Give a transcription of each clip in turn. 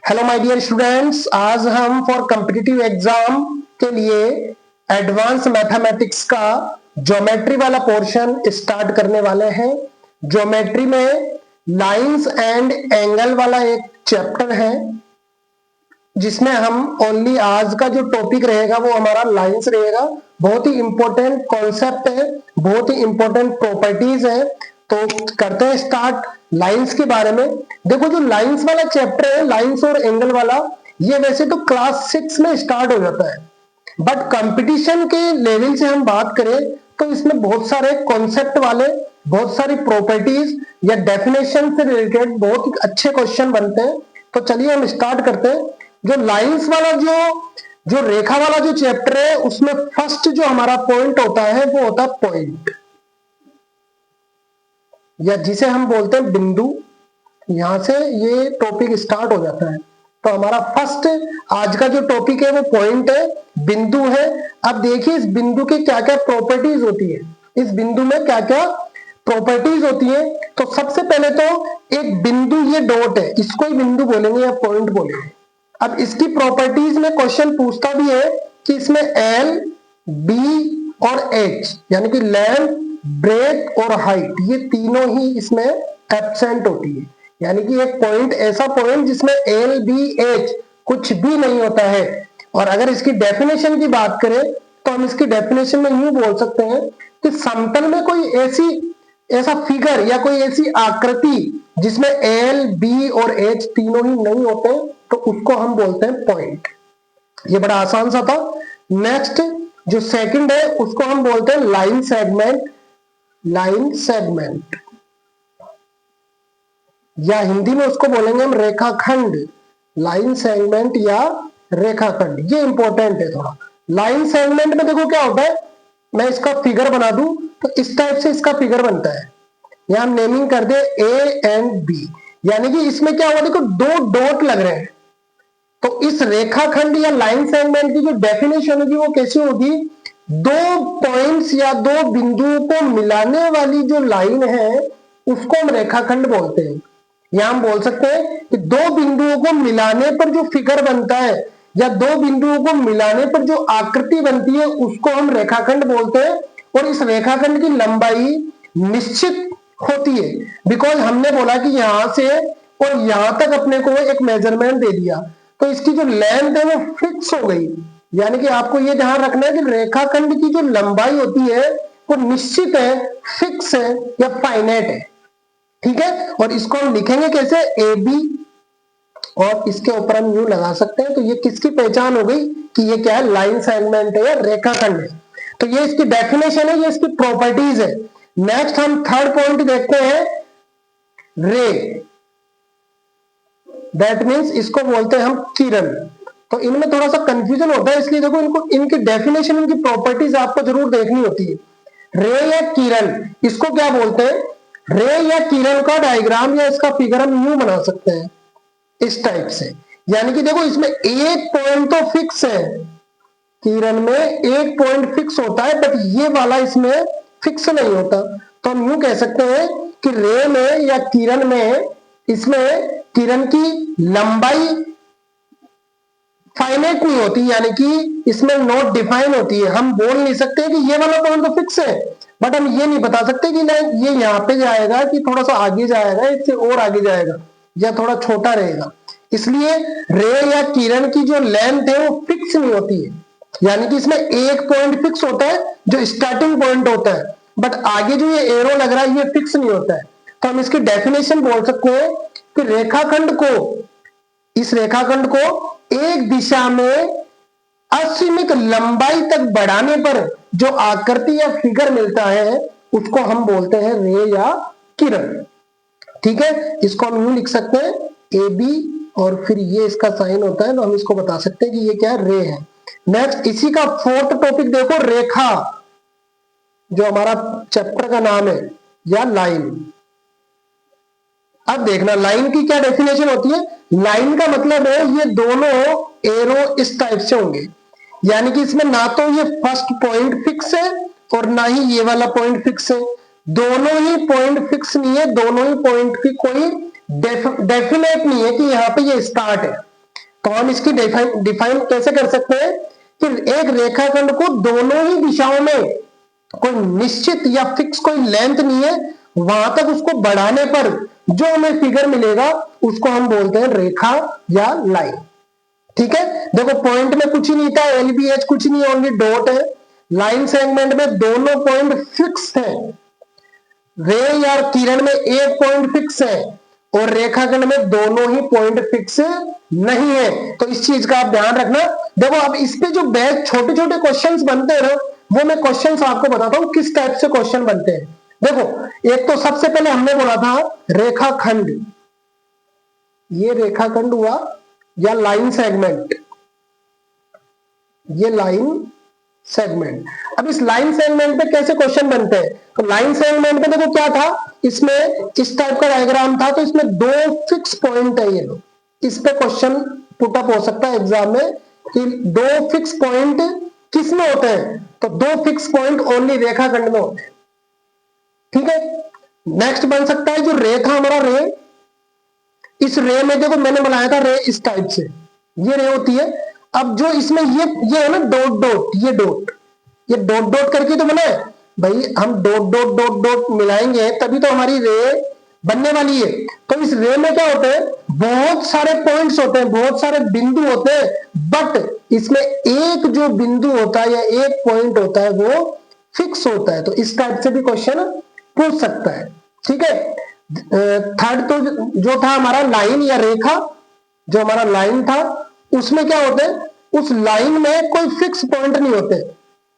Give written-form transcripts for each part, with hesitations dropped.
Hello my dear students, आज हम for competitive exam के लिए एडवांस मैथमेटिक्स का ज्योमेट्री वाला पोर्शन स्टार्ट करने वाले हैं। ज्योमेट्री में लाइंस एंड एंगल वाला एक चैप्टर है जिसमें हम ओनली आज का जो टॉपिक रहेगा वो हमारा लाइंस रहेगा। बहुत ही इंपॉर्टेंट कॉन्सेप्ट है, बहुत ही इंपॉर्टेंट प्रॉपर्टीज है। तो करते हैं स्टार्ट लाइंस के बारे में। देखो, जो लाइंस वाला चैप्टर है, लाइंस और एंगल वाला, ये वैसे तो क्लास 6 में स्टार्ट हो जाता है, बट कंपटीशन के लेवल से हम बात करें तो इसमें बहुत सारे कॉन्सेप्ट वाले, बहुत सारी प्रॉपर्टीज या डेफिनेशन से रिलेटेड बहुत ही अच्छे क्वेश्चन बनते हैं। तो चलिए हम स्टार्ट करते हैं। जो लाइंस वाला जो रेखा वाला जो चैप्टर है, उसमें फर्स्ट जो हमारा पॉइंट होता है वो होता है पॉइंट, या जिसे हम बोलते हैं बिंदु। यहां से ये टॉपिक स्टार्ट हो जाता है। तो हमारा फर्स्ट आज का जो टॉपिक है वो पॉइंट है, बिंदु है। अब देखिए इस बिंदु की क्या क्या प्रॉपर्टीज होती है, इस बिंदु में क्या क्या प्रॉपर्टीज होती है। तो सबसे पहले तो एक बिंदु, ये डॉट है, इसको ही बिंदु बोलेंगे या पॉइंट बोलेंगे। अब इसकी प्रॉपर्टीज में क्वेश्चन पूछता भी है कि इसमें एल, बी और एच, यानी कि लेंथ, ब्रेथ और हाइट, ये तीनों ही इसमें एब्सेंट होती है। यानी कि एक पॉइंट, ऐसा पॉइंट जिसमें एल, बी, एच कुछ भी नहीं होता है। और अगर इसकी डेफिनेशन की बात करें तो हम इसकी डेफिनेशन में यूं बोल सकते हैं कि समतल में कोई ऐसा फिगर या कोई ऐसी आकृति जिसमें एल, बी और एच तीनों ही नहीं होते, तो उसको हम बोलते हैं पॉइंट। ये बड़ा आसान सा था। नेक्स्ट जो सेकंड है उसको हम बोलते हैं लाइन सेगमेंट। लाइन सेगमेंट या हिंदी में उसको बोलेंगे हम रेखाखंड। लाइन सेगमेंट या रेखाखंड, ये इंपॉर्टेंट है थोड़ा। लाइन सेगमेंट में देखो क्या होता है, मैं इसका फिगर बना दूं तो इस टाइप से इसका फिगर बनता है। यहां हम नेमिंग कर दे ए एंड बी, यानी कि इसमें क्या हुआ, देखो दो डॉट लग रहे हैं। तो इस रेखाखंड या लाइन सेगमेंट की जो डेफिनेशन होगी वो कैसी होगी, दो पॉइंट्स या दो बिंदुओं को मिलाने वाली जो लाइन है उसको हम रेखाखंड बोलते हैं। या हम बोल सकते हैं कि दो बिंदुओं को मिलाने पर जो फिगर बनता है या दो बिंदुओं को मिलाने पर जो आकृति बनती है उसको हम रेखाखंड बोलते हैं। और इस रेखाखंड की लंबाई निश्चित होती है, बिकॉज हमने बोला कि यहां से और यहां तक अपने को एक मेजरमेंट दे दिया, तो इसकी जो लेंथ है वो फिक्स हो गई। यानी कि आपको ये ध्यान रखना है कि रेखाखंड की जो लंबाई होती है वो निश्चित है, फिक्स है या फाइनाइट है। ठीक है, और इसको हम लिखेंगे कैसे, ए बी, और इसके ऊपर हम यू लगा सकते हैं। तो ये किसकी पहचान हो गई कि ये क्या है, लाइन सेगमेंट है या रेखाखंड है। तो ये इसकी डेफिनेशन है, ये इसकी प्रॉपर्टीज है। नेक्स्ट हम थर्ड पॉइंट देखते हैं, रे। दैट मीन्स इसको बोलते हैं हम किरण। तो इनमें थोड़ा सा कंफ्यूजन होता है, इसलिए देखो इनको, इनकी डेफिनेशन, इनकी प्रॉपर्टीज आपको जरूर देखनी होती है। रे या किरण, इसको क्या बोलते हैं, रे या किरण का डायग्राम या इसका फिगर हम यूं बना सकते हैं इस टाइप से। यानी कि देखो इसमें एक पॉइंट तो फिक्स है, किरण में एक पॉइंट फिक्स होता है, बट ये वाला इसमें फिक्स नहीं होता। तो हम यूं कह सकते हैं कि रे में या किरण में, इसमें किरण की लंबाई फाइनाइट नहीं होती, यानी कि इसमें नॉट डिफाइन होती है। हम बोल नहीं सकते कि ये वाला पॉइंट तो फिक्स है, बट हम ये नहीं बता सकते कि नहीं ये यहां पे जाएगा कि थोड़ा सा आगे जाएगा, इससे और आगे जाएगा या थोड़ा छोटा रहेगा। इसलिए रे या किरण की जो लेंथ है वो फिक्स नहीं होती है। यानी कि इसमें एक पॉइंट फिक्स होता है जो स्टार्टिंग पॉइंट होता है, बट आगे जो ये एरो लग रहा है ये फिक्स नहीं होता है। तो हम इसकी डेफिनेशन बोल सकते हैं कि रेखाखंड को, इस रेखाखंड को एक दिशा में असीमित लंबाई तक बढ़ाने पर जो आकृति या फिगर मिलता है उसको हम बोलते हैं रे या किरण। ठीक है, इसको हम यूं लिख सकते हैं ए बी, और फिर ये इसका साइन होता है, तो हम इसको बता सकते हैं कि ये क्या है, रे है। नेक्स्ट इसी का फोर्थ टॉपिक देखो, रेखा, जो हमारा चैप्टर का नाम है, या लाइन। अब देखना लाइन की क्या डेफिनेशन होती है। लाइन का मतलब है ये दोनों एरो इस टाइप से होंगे, यानी कि इसमें ना तो ये फर्स्ट पॉइंट फिक्स है और ना ही ये वाला पॉइंट फिक्स है। दोनों ही पॉइंट फिक्स नहीं है, दोनों ही पॉइंट की कोई डेफिनेट नहीं है कि यहाँ पे ये स्टार्ट है। तो हम इसकी डिफाइन कैसे कर सकते हैं कि एक रेखाखंड को दोनों ही दिशाओं में कोई निश्चित या फिक्स कोई लेंथ नहीं है, वहां तक उसको बढ़ाने पर जो हमें फिगर मिलेगा उसको हम बोलते हैं रेखा या लाइन। ठीक है, देखो पॉइंट में कुछ ही नहीं था, एलबीएच कुछ नहीं, ओनली डॉट है। लाइन सेगमेंट में दोनों पॉइंट फिक्स है, रे या किरण में एक पॉइंट फिक्स है और रेखाखंड में दोनों ही पॉइंट फिक्स नहीं है। तो इस चीज का आप ध्यान रखना। देखो अब इस पे जो बैच छोटे छोटे क्वेश्चंस बनते हैं ना, वो मैं क्वेश्चंस आपको बताता हूं किस टाइप से क्वेश्चन बनते हैं। देखो एक तो सबसे पहले हमने बोला था रेखाखंड, ये रेखाखंड हुआ या लाइन सेगमेंट, ये लाइन सेगमेंट। अब इस लाइन सेगमेंट पे कैसे क्वेश्चन बनते हैं, तो लाइन सेगमेंट पे देखो क्या था, इसमें इस टाइप का डायग्राम था, तो इसमें दो फिक्स पॉइंट है, ये लो, इस पे क्वेश्चन पुट अप हो सकता है एग्जाम में कि दो फिक्स पॉइंट किस में होते हैं, तो दो फिक्स पॉइंट ओनली रेखाखंड में होते हैं। ठीक है, नेक्स्ट बन सकता है जो रे था हमारा, रे, इस रे में देखो मैंने बनाया था रे इस टाइप से, ये रे होती है। अब जो इसमें ये है ना डॉट डॉट, ये डॉट डॉट करके तो बना है भाई, हम डॉट डॉट डॉट डॉट मिलाएंगे तभी तो हमारी रे बनने वाली है। तो इस रे में क्या होते हैं, बहुत सारे पॉइंट्स होते हैं, बहुत सारे बिंदु होते हैं, बट इसमें एक जो बिंदु होता है या एक पॉइंट होता है वो फिक्स होता है। तो इस टाइप से भी क्वेश्चन पूछ सकता है। ठीक है, थर्ड तो जो था हमारा लाइन या रेखा, जो हमारा लाइन था उसमें क्या होते हैं, उस लाइन में कोई फिक्स पॉइंट नहीं होते,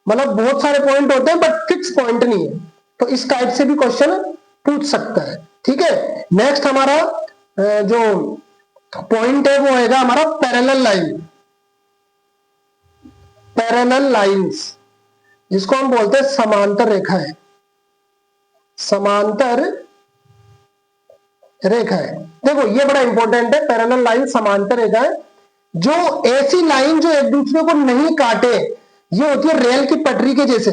मतलब बहुत सारे पॉइंट होते हैं बट फिक्स पॉइंट नहीं है। तो इस टाइप से भी क्वेश्चन पूछ सकता है। ठीक है, नेक्स्ट हमारा जो पॉइंट है वो आएगा हमारा पैरेलल लाइन, पैरेलल लाइंस, जिसको हम बोलते हैं समांतर रेखा है, समांतर रेखा है। देखो ये बड़ा इंपॉर्टेंट है, पैरेलल लाइन समांतर रेखा है, जो ऐसी लाइन जो एक दूसरे को नहीं काटे, ये होती है रेल की पटरी के जैसे,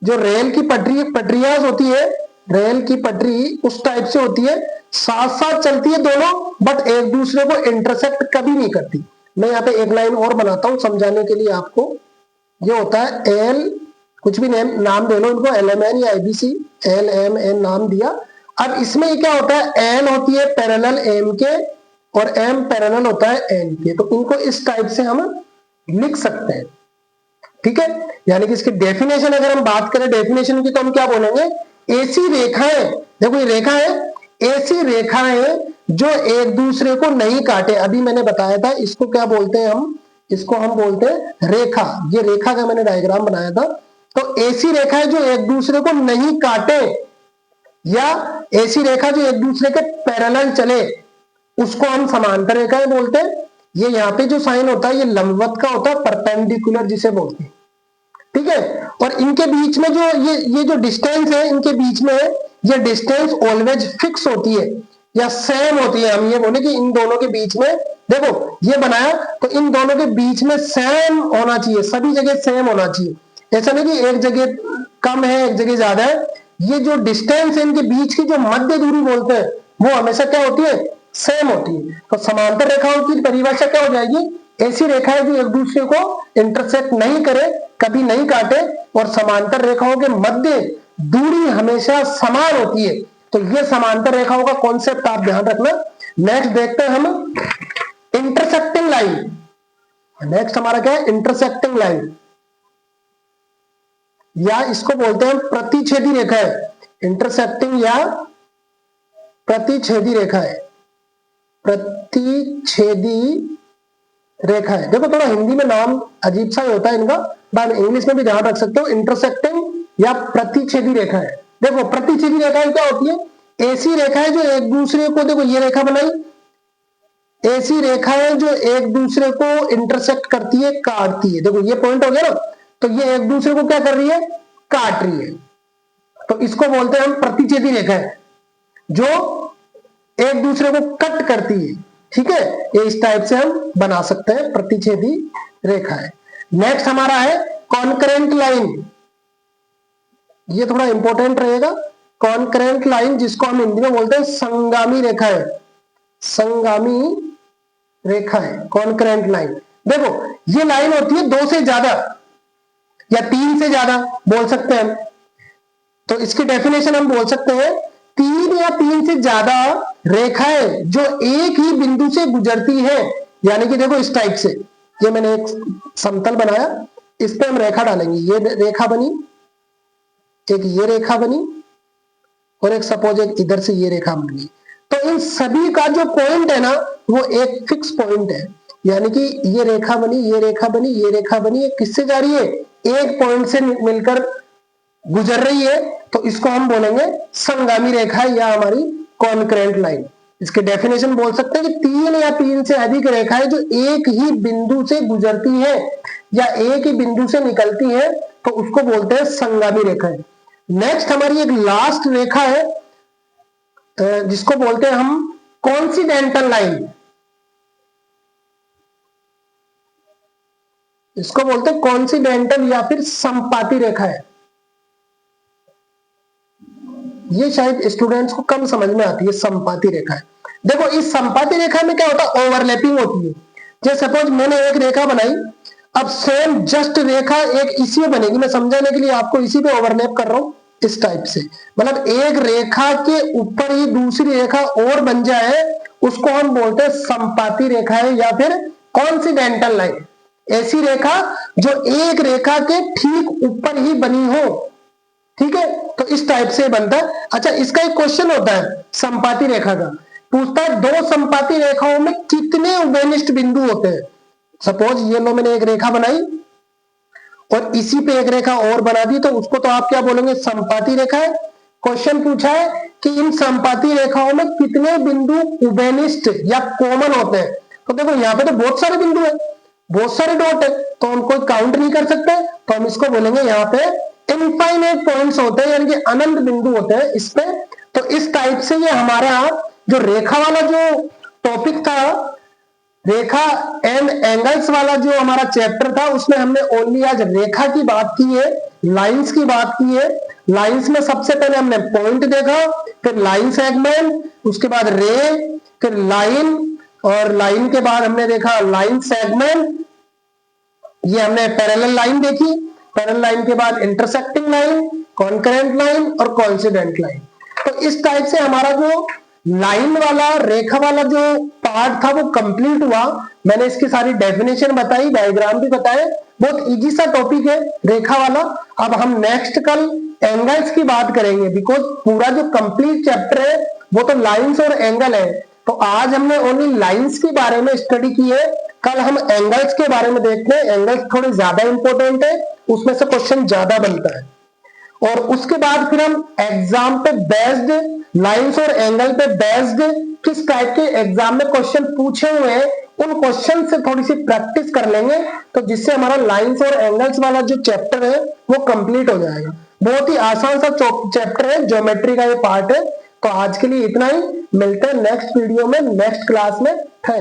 जो रेल की पटरियां होती है, रेल की पटरी उस टाइप से होती है, साथ साथ चलती है दोनों, बट एक दूसरे को इंटरसेक्ट कभी नहीं करती। मैं यहाँ पे एक लाइन और बनाता हूं समझाने के लिए आपको। ये होता है एल, कुछ भी नाम दे लो इनको, LMN या ABC, LMN नाम दिया। अब इसमें क्या होता है, एन होती है पैरेलल एम के और एम पैरेलल होता है एन के, तो इनको इस टाइप से हम लिख सकते हैं। ठीक है, यानी कि इसकी डेफिनेशन अगर हम बात करें डेफिनेशन की, तो हम क्या बोलेंगे, ऐसी रेखाएं, देखो ये रेखा है, ऐसी रेखाएं जो एक दूसरे को नहीं काटे। अभी मैंने बताया था इसको क्या बोलते हैं हम, इसको हम बोलते हैं रेखा, ये रेखा का मैंने डायग्राम बनाया था। तो ऐसी रेखाएं जो एक दूसरे को नहीं काटे या ऐसी रेखा जो एक दूसरे के पैरेलल चले, उसको हम समांतर रेखाएं बोलते हैं। ये यहाँ पे जो साइन होता है ये लंबवत का होता है, परपेंडिकुलर जिसे बोलते हैं। ठीक है, और इनके बीच में जो ये जो डिस्टेंस है इनके बीच में, ये डिस्टेंस ऑलवेज फिक्स होती है या सेम होती है। हम ये बोले कि इन दोनों के बीच में, देखो ये बनाया तो इन दोनों के बीच में सेम होना चाहिए, सभी जगह सेम होना चाहिए, ऐसा नहीं कि एक जगह कम है एक जगह ज्यादा है। ये जो डिस्टेंस है इनके बीच की जो मध्य दूरी बोलते हैं वो हमेशा क्या होती है, सेम होती है। तो समांतर रेखाओं की परिभाषा क्या हो जाएगी, ऐसी रेखाएं जो एक दूसरे को इंटरसेक्ट नहीं करे, कभी नहीं काटे, और समांतर रेखाओं के मध्य दूरी हमेशा समान होती है। तो ये समांतर रेखाओं का कॉन्सेप्ट आप ध्यान रखना। नेक्स्ट देखते हैं हम इंटरसेक्टिंग लाइन। नेक्स्ट हमारा क्या है, इंटरसेक्टिंग लाइन, या इसको बोलते हैं प्रतिच्छेदी रेखा है, इंटरसेक्टिंग या प्रतिच्छेदी रेखा है, प्रतिच्छेदी रेखा है। देखो थोड़ा हिंदी में नाम अजीब सा ही होता है इनका, बट इंग्लिश में भी ध्यान रख सकते हो, इंटरसेक्टिंग या प्रतिच्छेदी रेखा है। देखो प्रतिच्छेदी रेखाएं क्या होती है, ऐसी रेखाएं जो एक दूसरे को, देखो ये रेखा बनाई, ऐसी रेखाएं जो एक दूसरे को इंटरसेक्ट करती है, काटती है। देखो ये पॉइंट हो गया ना, तो ये एक दूसरे को क्या कर रही है, काट रही है, तो इसको बोलते हैं हम प्रतिच्छेदी रेखाएं, जो एक दूसरे को कट करती है। ठीक है, ये इस टाइप से हम बना सकते हैं प्रतिच्छेदी रेखा है। नेक्स्ट हमारा है कॉन्करेंट लाइन, ये थोड़ा इंपॉर्टेंट रहेगा। कॉन्करेंट लाइन जिसको हम हिंदी में बोलते हैं संगामी रेखा है, संगामी रेखा है, कॉन्करेंट लाइन। देखो ये लाइन होती है 2 से ज्यादा या 3 से ज्यादा बोल सकते हैं हम। तो इसकी डेफिनेशन हम बोल सकते हैं 3 या 3 से ज्यादा रेखाएं जो एक ही बिंदु से गुजरती है, यानी कि देखो इस टाइप से, ये मैंने एक समतल बनाया, इस पे हम रेखा डालेंगे, ये रेखा बनी, एक ये रेखा बनी, और एक सपोज एक इधर से ये रेखा बन गई। तो इन सभी का जो पॉइंट है ना वो एक फिक्स पॉइंट है, यानी कि ये रेखा बनी, ये रेखा बनी, ये रेखा बनी, ये किससे जा रही है, एक पॉइंट से मिलकर गुजर रही है, तो इसको हम बोलेंगे संगामी रेखा या हमारी कॉन्करेंट लाइन। इसके डेफिनेशन बोल सकते हैं कि 3 या 3 से अधिक रेखाएं जो एक ही बिंदु से गुजरती है या एक ही बिंदु से निकलती है, तो उसको बोलते हैं संगामी रेखाएं। नेक्स्ट हमारी एक लास्ट रेखा है जिसको बोलते हैं हम कॉन्सिडेंटल लाइन, इसको बोलते हैं कॉन्सिडेंटल या फिर संपाती रेखा है। ये शायद स्टूडेंट्स को कम समझ में आती है, संपाती रेखा है। देखो इस संपाती रेखा में क्या होता है, ओवरलैपिंग होती है। जैसे सपोज मैंने एक रेखा बनाई, अब सेम जस्ट रेखा एक इसी में बनेगी, मैं समझाने के लिए आपको इसी पे ओवरलैप कर रहा हूं इस टाइप से, मतलब एक रेखा के ऊपर ही दूसरी रेखा और बन जाए, उसको हम बोलते हैं संपाती रेखा है या फिर कॉन्सिडेंटल लाइन। ऐसी रेखा जो एक रेखा के ठीक ऊपर ही बनी हो, ठीक है, तो इस टाइप से बनता है। अच्छा इसका एक क्वेश्चन होता है संपाती रेखा का, पूछता है 2 संपाती रेखाओं में कितने उभयनिष्ठ बिंदु होते हैं। सपोज ये लो मैंने एक रेखा बनाई और इसी पे एक रेखा और बना दी, तो उसको तो आप क्या बोलेंगे, संपाती रेखा है। क्वेश्चन पूछा है कि इन संपाती रेखाओं में कितने बिंदु उभयनिष्ठ या कॉमन होते हैं, तो देखो यहाँ पे तो बहुत सारे बिंदु है, बहुत सारे डॉट है, तो हम कोई काउंट नहीं कर सकते, तो हम इसको बोलेंगे यहाँ पे इनफाइनाइट पॉइंट्स होते हैं, यानी कि अनंत बिंदु होते हैं इस पे। तो इस टाइप से ये हमारा जो रेखा वाला जो टॉपिक था, रेखा एंड एंगल्स वाला जो हमारा चैप्टर था, उसमें हमने ओनली आज रेखा की बात की है, लाइंस की बात की है। लाइंस में सबसे पहले हमने पॉइंट देखा, फिर लाइन सेगमेंट, उसके बाद रे, फिर लाइन, और लाइन के बाद हमने देखा लाइन सेगमेंट, ये हमने पैरेलल लाइन देखी, पैरेलल लाइन के बाद इंटरसेक्टिंग लाइन, कॉन्करेंट लाइन और कॉन्सिडेंट लाइन। तो इस टाइप से हमारा जो लाइन वाला रेखा वाला जो पार्ट था वो कंप्लीट हुआ। मैंने इसकी सारी डेफिनेशन बताई, डायग्राम भी बताए, बहुत इजी सा टॉपिक है रेखा वाला। अब हम नेक्स्ट कल एंगल्स की बात करेंगे, बिकॉज पूरा जो कंप्लीट चैप्टर है वो तो लाइंस और एंगल है। तो आज हमने ओनली लाइंस के बारे में स्टडी की है, कल हम एंगल्स के बारे में देखते हैं। एंगल्स थोड़े ज्यादा इंपॉर्टेंट है, उसमें से क्वेश्चन ज्यादा बनता है। और उसके बाद फिर हम एग्जाम पे बेस्ड, लाइंस और एंगल पे बेस्ड किस टाइप के एग्जाम में क्वेश्चन पूछे हुए हैं, उन क्वेश्चन से थोड़ी सी प्रैक्टिस कर लेंगे, तो जिससे हमारा लाइंस और एंगल्स वाला जो चैप्टर है वो कंप्लीट हो जाएगा। बहुत ही आसान सा चैप्टर है, ज्योमेट्री का ये पार्ट है। तो आज के लिए इतना ही, मिलते हैं नेक्स्ट वीडियो में, नेक्स्ट क्लास में। थैंक